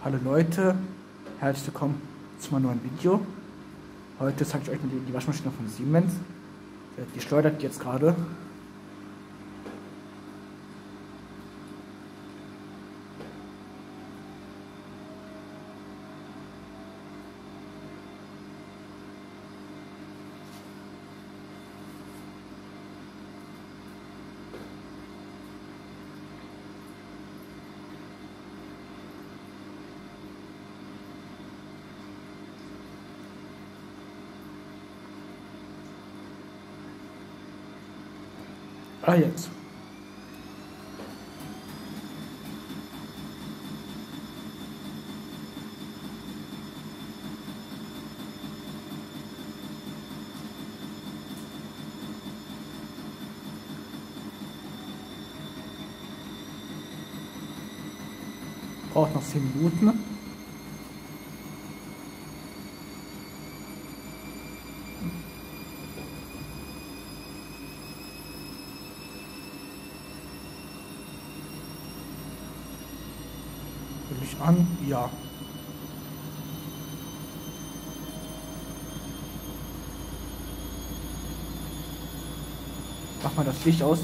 Hallo Leute, herzlich willkommen zu meinem neuen Video. Heute zeige ich euch mal die Waschmaschine von Siemens. Die schleudert jetzt gerade. Jetzt. Braucht noch 10 Minuten. Will ich an? Ja. Mach mal das Licht aus.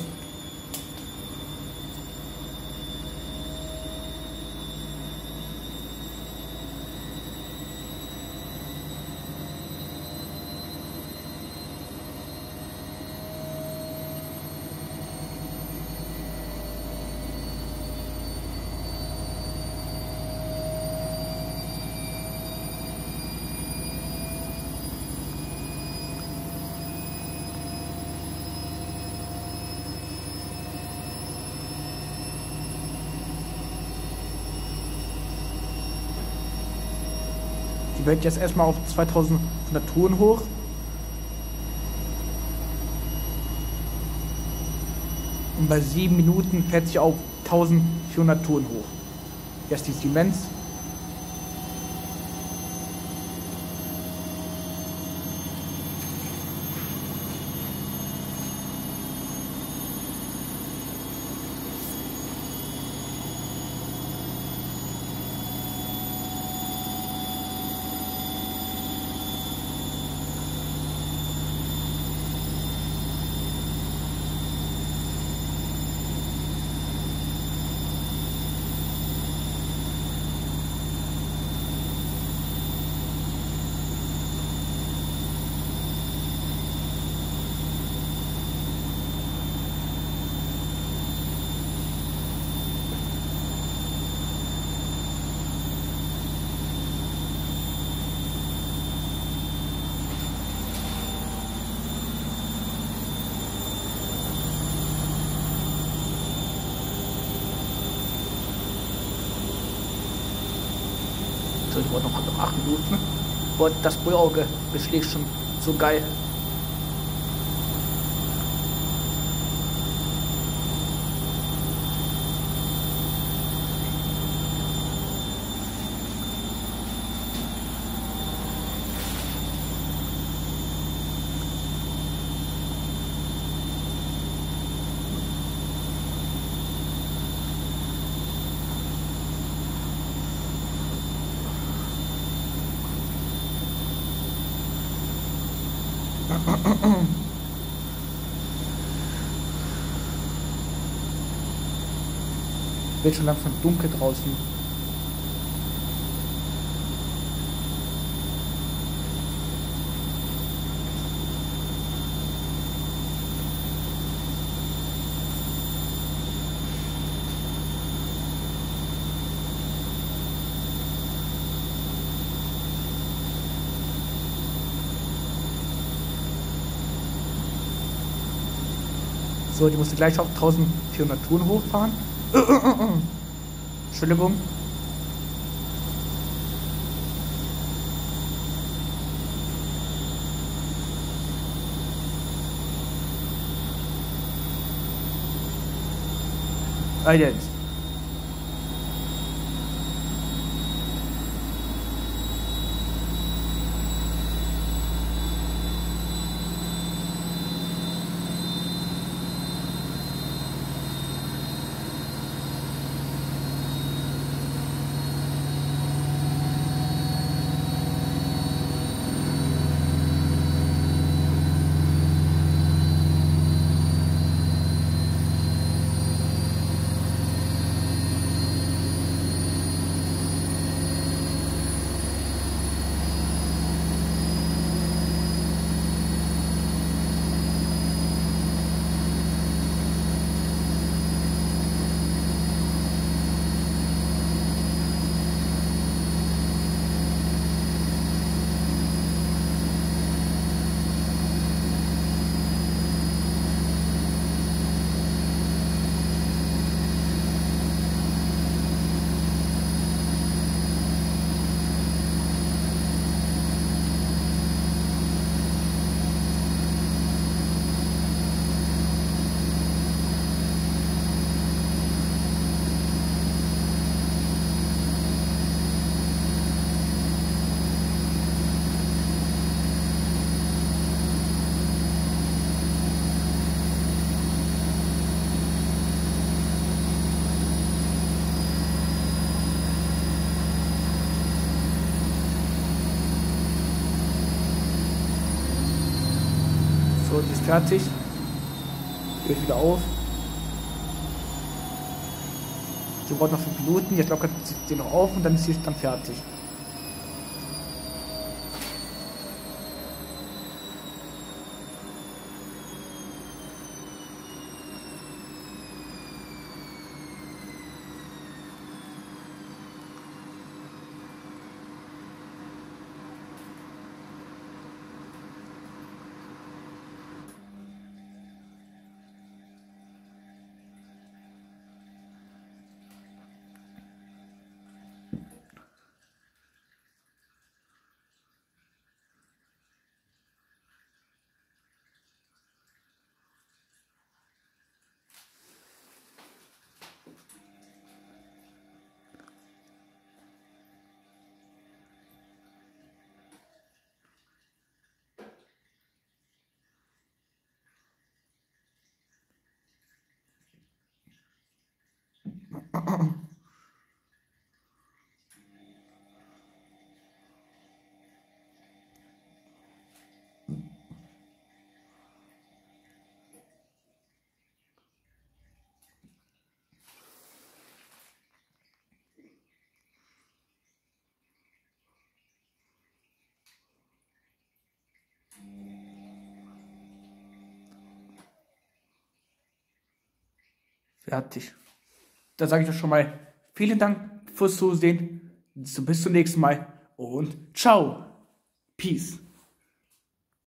Die wird jetzt erstmal auf 2500 Touren hoch. Und bei 7 Minuten fährt sie auf 1400 Touren hoch. Jetzt die Siemens. Ich wollte noch 8 Minuten. Boah, das Brühauge beschlägt schon so geil. Wird schon langsam dunkel draußen. So, die musste gleich auf 1400 Touren hochfahren. Entschuldigung. Jetzt. sie ist fertig. Geht wieder auf. Sie braucht noch 5 Minuten. Jetzt lockert sie den noch auf und dann ist sie dann fertig. Fertig. Da sage ich doch schon mal vielen Dank fürs Zusehen. Bis zum nächsten Mal und ciao. Peace.